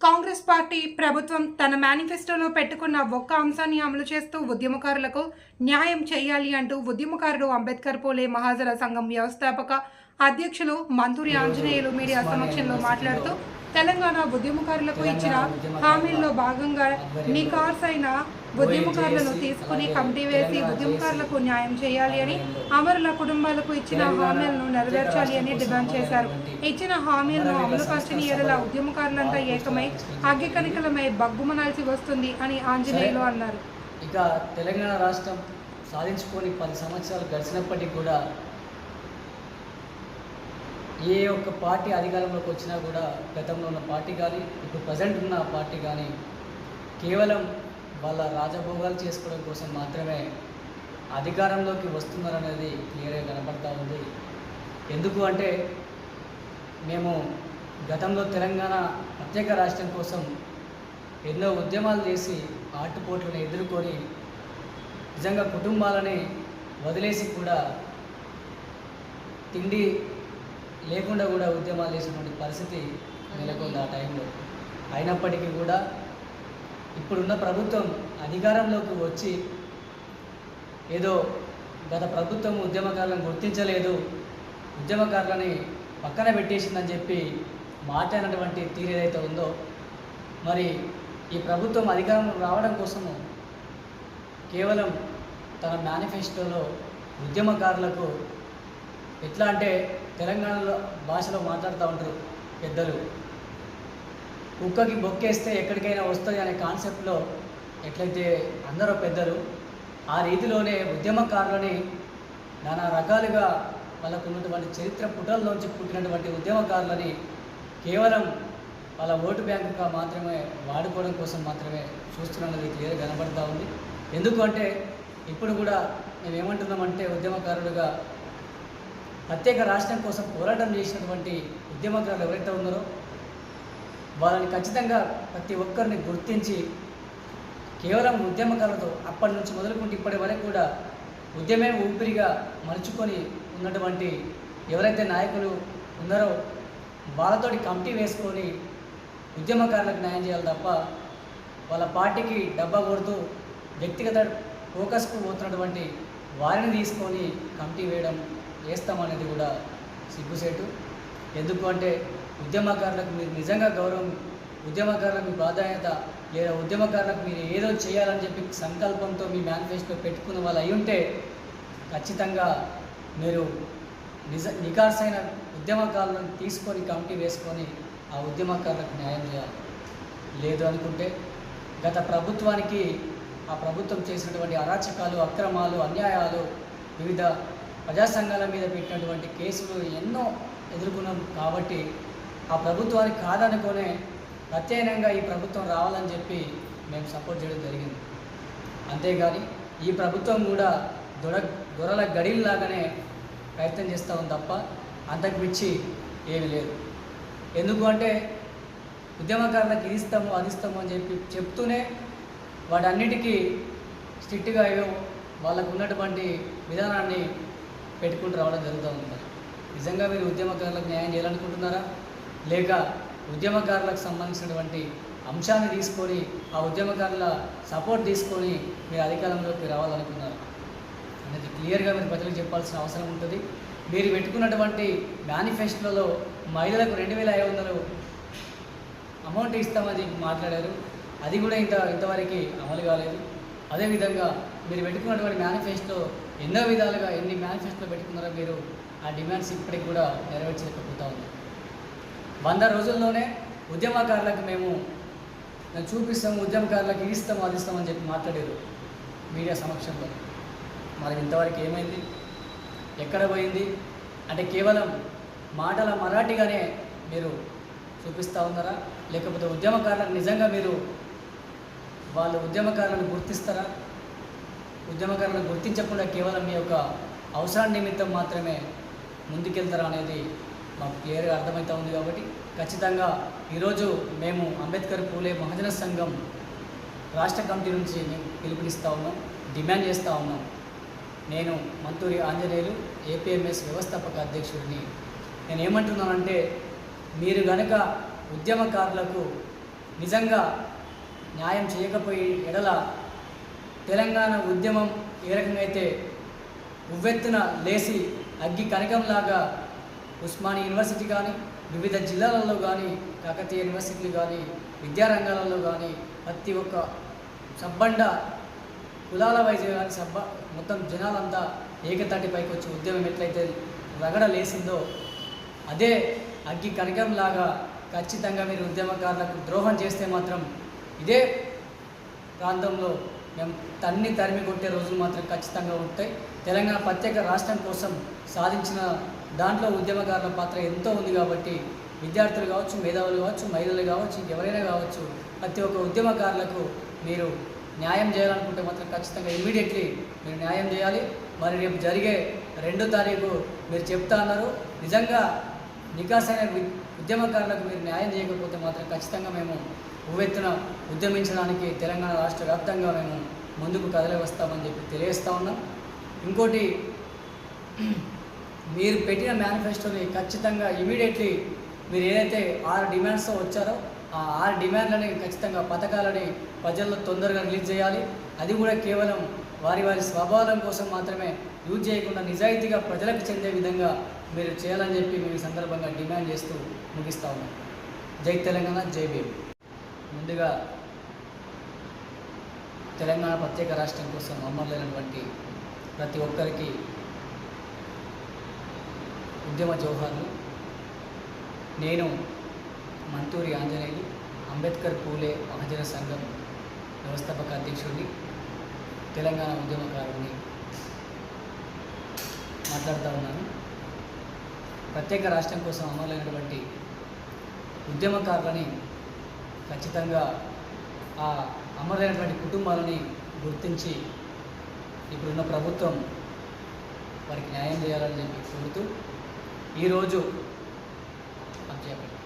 Congress party ప్రభుత్వం తన మేనిఫెస్టోలో పెట్టుకున్న ఒక్క అంశాన్ని అమలు చేస్తూ ఉద్యమకారులకు న్యాయం చేయాలి అంటూ ఉద్యమకారుడు అంబేద్కర్ పూలే మహాజన సంఘం వ్యవస్థాపక అధ్యక్షులు మంతూరి ఆంజనేయులు మీడియా సమక్షంలో మాట్లాడుతూ తెలంగాణ ఉద్యమకారులకు ఇచ్చిన హామీల్లో భాగంగా నికార్సైన ఉద్యమకారులను తీసుకుని కమిటీ వేసి ఉద్యమకారులకు న్యాయం చేయాలి అని, అమరుల కుటుంబాలకు ఇచ్చిన హామీలను నెరవేర్చాలి అని డిమాండ్ చేశారు. ఇచ్చిన హామీలను అమలుపరచని ఎడల ఉద్యమకారులంతా ఏకమై అగ్గికణికలమై బగ్గుమనాల్సి వస్తుంది అని ఆంజనేయులు అన్నారు. ఇక తెలంగాణ రాష్ట్రం సాధించుకొని 10 సంవత్సరాలు గడిచినప్పటికీ కూడా ఏ ఒక్క పార్టీ అధికారంలోకి వచ్చినా కూడా గతంలో ఉన్న పార్టీ కానీ ఇప్పుడు ప్రజెంట్ ఉన్న పార్టీ కానీ కేవలం వాళ్ళ రాజభోగాలు చేసుకోవడం కోసం మాత్రమే అధికారంలోకి వస్తున్నారనేది క్లియర్గా కనపడతా ఉంది. ఎందుకు అంటే మేము గతంలో తెలంగాణ ప్రత్యేక రాష్ట్రం కోసం ఎన్నో ఉద్యమాలు చేసి ఆటుపోట్లను ఎదుర్కొని నిజంగా కుటుంబాలని వదిలేసి కూడా తిండి లేకుండా కూడా ఉద్యమాలు చేసినటువంటి పరిస్థితి నెలకొంది ఆ టైంలో. అయినప్పటికీ కూడా ఇప్పుడున్న ప్రభుత్వం అధికారంలోకి వచ్చి ఏదో గత ప్రభుత్వం ఉద్యమకారులను గుర్తించలేదు, ఉద్యమకారులని పక్కన పెట్టేసిందని చెప్పి మాట్లాడినటువంటి తీరు ఏదైతే ఉందో, మరి ఈ ప్రభుత్వం అధికారంలో రావడం కోసము కేవలం తన మేనిఫెస్టోలో ఉద్యమకారులకు ఎట్లా అంటే తెలంగాణలో భాషలో మాట్లాడుతూ ఉంటారు పెద్దలు, కుక్కకి బొక్కేస్తే ఎక్కడికైనా వస్తుంది అనే కాన్సెప్ట్లో ఎట్లయితే అందరూ పెద్దలు ఆ రీతిలోనే ఉద్యమకారులని నానా రకాలుగా వాళ్ళకు ఉన్నటువంటి చరిత్ర పుటల్లోంచి పుట్టినటువంటి ఉద్యమకారులని కేవలం వాళ్ళ ఓటు బ్యాంకుగా మాత్రమే వాడుకోవడం కోసం మాత్రమే చూస్తున్నది క్లియర్గా కనబడుతూ ఉంది. ఎందుకు అంటే ఇప్పుడు కూడా మేము ఏమంటున్నామంటే ఉద్యమకారులుగా ప్రత్యేక రాష్ట్రం కోసం పోరాటం చేసినటువంటి ఉద్యమకారులు ఎవరైతే ఉన్నారో వాళ్ళని ఖచ్చితంగా ప్రతి ఒక్కరిని గుర్తించి కేవలం ఉద్యమకారులతో అప్పటి నుంచి మొదలుకుంటే ఇప్పటి వరకు కూడా ఉద్యమే ఊపిరిగా మలుచుకొని ఉన్నటువంటి ఎవరైతే నాయకులు ఉన్నారో వాళ్ళతోటి కమిటీ వేసుకొని ఉద్యమకారులకు న్యాయం చేయాలి తప్ప వాళ్ళ పార్టీకి డబ్బా కొడుతూ వ్యక్తిగత ఫోకస్కు పోతున్నటువంటి వారిని తీసుకొని కమిటీ వేస్తామనేది కూడా సిగ్గుసేటు. ఎందుకు అంటే ఉద్యమకారులకు మీరు నిజంగా గౌరవం, ఉద్యమకారులకు మీ ప్రాధాన్యత లేదా ఉద్యమకారులకు మీరు ఏదో చేయాలని చెప్పి సంకల్పంతో మీ మేనిఫెస్టో పెట్టుకున్న వాళ్ళు అయి ఉంటే ఖచ్చితంగా మీరు నికార్సైన ఉద్యమకారులను తీసుకొని కమిటీ వేసుకొని ఆ ఉద్యమకారులకు న్యాయం చేయాలి. లేదు అనుకుంటే గత ప్రభుత్వానికి ఆ ప్రభుత్వం చేసినటువంటి అరాచకాలు, అక్రమాలు, అన్యాయాలు, వివిధ ప్రజా సంఘాల మీద పెట్టినటువంటి కేసులు ఎన్నో ఎదుర్కొన్నాం కాబట్టి ఆ ప్రభుత్వానికి కాదనుకునే ప్రత్యేకంగా ఈ ప్రభుత్వం రావాలని చెప్పి మేము సపోర్ట్ చేయడం జరిగింది. అంతేగాని ఈ ప్రభుత్వం కూడా దొరల గడిల్లాగానే ప్రయత్నం చేస్తూ ఉంది తప్ప అంతకు మించి ఏమీ లేదు. ఎందుకు అంటే ఉద్యమకారులకు ఇది ఇస్తాము అది ఇస్తాము అని చెప్పి చెప్తూనే వాటన్నిటికీ స్ట్రిక్ట్గా ఏవో వాళ్ళకు ఉన్నటువంటి విధానాన్ని పెట్టుకుంటూ రావడం జరుగుతూ ఉంది. నిజంగా మీరు ఉద్యమకారులకు న్యాయం చేయాలనుకుంటున్నారా, లేక ఉద్యమకారులకు సంబంధించినటువంటి అంశాన్ని తీసుకొని ఆ ఉద్యమకారుల సపోర్ట్ తీసుకొని మీరు అధికారంలోకి రావాలనుకున్నారు అనేది క్లియర్గా మీరు ప్రజలకు చెప్పాల్సిన అవసరం ఉంటుంది. మీరు పెట్టుకున్నటువంటి మేనిఫెస్టోలో మహిళలకు 2500 అమౌంట్ ఇస్తామని మాట్లాడారు, అది కూడా ఇంతవరకు అమలు కాలేదు. అదేవిధంగా మీరు పెట్టుకున్నటువంటి మేనిఫెస్టో ఎన్నో విధాలుగా ఎన్ని మేనిఫెస్టోలో పెట్టుకున్నారో మీరు ఆ డిమాండ్స్ ఇప్పటికి కూడా నెరవేర్చలేకపోతూ ఉంది. 100 రోజుల్లోనే ఉద్యమకారులకు మేము చూపిస్తాము, ఉద్యమకారులకు ఇది ఇస్తాము అది ఇస్తామని చెప్పి మాట్లాడారు మీడియా సమక్షంలో. మరి ఇంతవరకు ఏమైంది, ఎక్కడ పోయింది అంటే కేవలం మాటల మరాఠీగానే మీరు చూపిస్తూ ఉన్నారా, లేకపోతే ఉద్యమకారులకు నిజంగా మీరు వాళ్ళు ఉద్యమకారులను గుర్తిస్తారా, ఉద్యమకారులను గుర్తించకుండా కేవలం మీ యొక్క అవసరం నిమిత్తం మాత్రమే ముందుకెళ్తారా అనేది మాకు క్లియర్గా అర్థమవుతూ ఉంది. కాబట్టి ఖచ్చితంగా ఈరోజు మేము అంబేద్కర్ పూలే మహాజన సంఘం రాష్ట్ర కమిటీ నుంచి మేము పిలుపునిస్తూ ఉన్నాం, డిమాండ్ చేస్తూ ఉన్నాం. నేను మంతూరి ఆంజనేయులు ఏపీఎంఎస్ వ్యవస్థాపక అధ్యక్షుడిని. నేను ఏమంటున్నానంటే మీరు కనుక ఉద్యమకారులకు నిజంగా న్యాయం చేయకపోయి ఎడల తెలంగాణ ఉద్యమం ఏ రకంగా అయితే ఉవ్వెత్తున లేచి అగ్గి కనకంలాగా ఉస్మానియా యూనివర్సిటీ కానీ వివిధ జిల్లాలలో కానీ కాకతీయ యూనివర్సిటీలు కానీ విద్యారంగాలలో కానీ ప్రతి ఒక్క సబ్బండ కులాల వైద్య కానీ మొత్తం జనాలంతా ఏకతాటిపైకి వచ్చి ఉద్యమం ఎట్లయితే రగడ లేసిందో అదే అగ్గి కనకంలాగా ఖచ్చితంగా మీరు ఉద్యమకారులకు ద్రోహం చేస్తే మాత్రం ఇదే ప్రాంతంలో మేము తరిమి కొట్టే రోజులు మాత్రం ఖచ్చితంగా ఉంటాయి. తెలంగాణ ప్రత్యేక రాష్ట్రం కోసం సాధించిన దాంట్లో ఉద్యమకారుల పాత్ర ఎంతో ఉంది కాబట్టి విద్యార్థులు కావచ్చు, మేధావులు కావచ్చు, మహిళలు కావచ్చు, ఇంకెవరైనా కావచ్చు, ప్రతి ఒక్క ఉద్యమకారులకు మీరు న్యాయం చేయాలనుకుంటే మాత్రం ఖచ్చితంగా ఇమ్మీడియట్లీ మీరు న్యాయం చేయాలి. మరి రేపు జరిగే 2వ తారీఖు మీరు చెప్తా అన్నారు. నిజంగా నికాసైన ఉద్యమకారులకు మీరు న్యాయం చేయకపోతే మాత్రం ఖచ్చితంగా మేము ఉవ్వెత్తున ఉద్యమించడానికి తెలంగాణ రాష్ట్ర వ్యాప్తంగా మేము ముందుకు కదలి వస్తామని చెప్పి తెలియజేస్తూ ఉన్నాం. ఇంకోటి, మీరు పెట్టిన మేనిఫెస్టోని ఖచ్చితంగా ఇమీడియట్లీ మీరు ఏదైతే 6 డిమాండ్స్తో వచ్చారో ఆ 6 డిమాండ్లని ఖచ్చితంగా పథకాలని ప్రజల్లో తొందరగా రిలీజ్ చేయాలి. అది కూడా కేవలం వారి స్వభావం కోసం మాత్రమే యూజ్ చేయకుండా నిజాయితీగా ప్రజలకు చెందే విధంగా మీరు చేయాలని చెప్పి మేము ఈ సందర్భంగా డిమాండ్ చేస్తూ ముగిస్తా ఉన్నాం. జై తెలంగాణ, జై భీమ్. ముందుగా తెలంగాణ ప్రత్యేక రాష్ట్రం కోసం అమరులైనటువంటి ప్రతి ఒక్కరికి ఉద్యమ జోహార్లు. నేను మంతూరి ఆంజనేయులు, అంబేద్కర్ పూలే మహాజన సంఘం వ్యవస్థాపక అధ్యక్షుడిని, తెలంగాణ ఉద్యమకారుడిని మాట్లాడుతూ ఉన్నాను. ప్రత్యేక రాష్ట్రం కోసం అమలైనటువంటి ఉద్యమకారులని ఖచ్చితంగా ఆ అమరులైనటువంటి కుటుంబాలని గుర్తించి ఇప్పుడున్న ప్రభుత్వం వారికి న్యాయం చేయాలని చెప్పి కోరుతూ ఈరోజు చెప్పండి.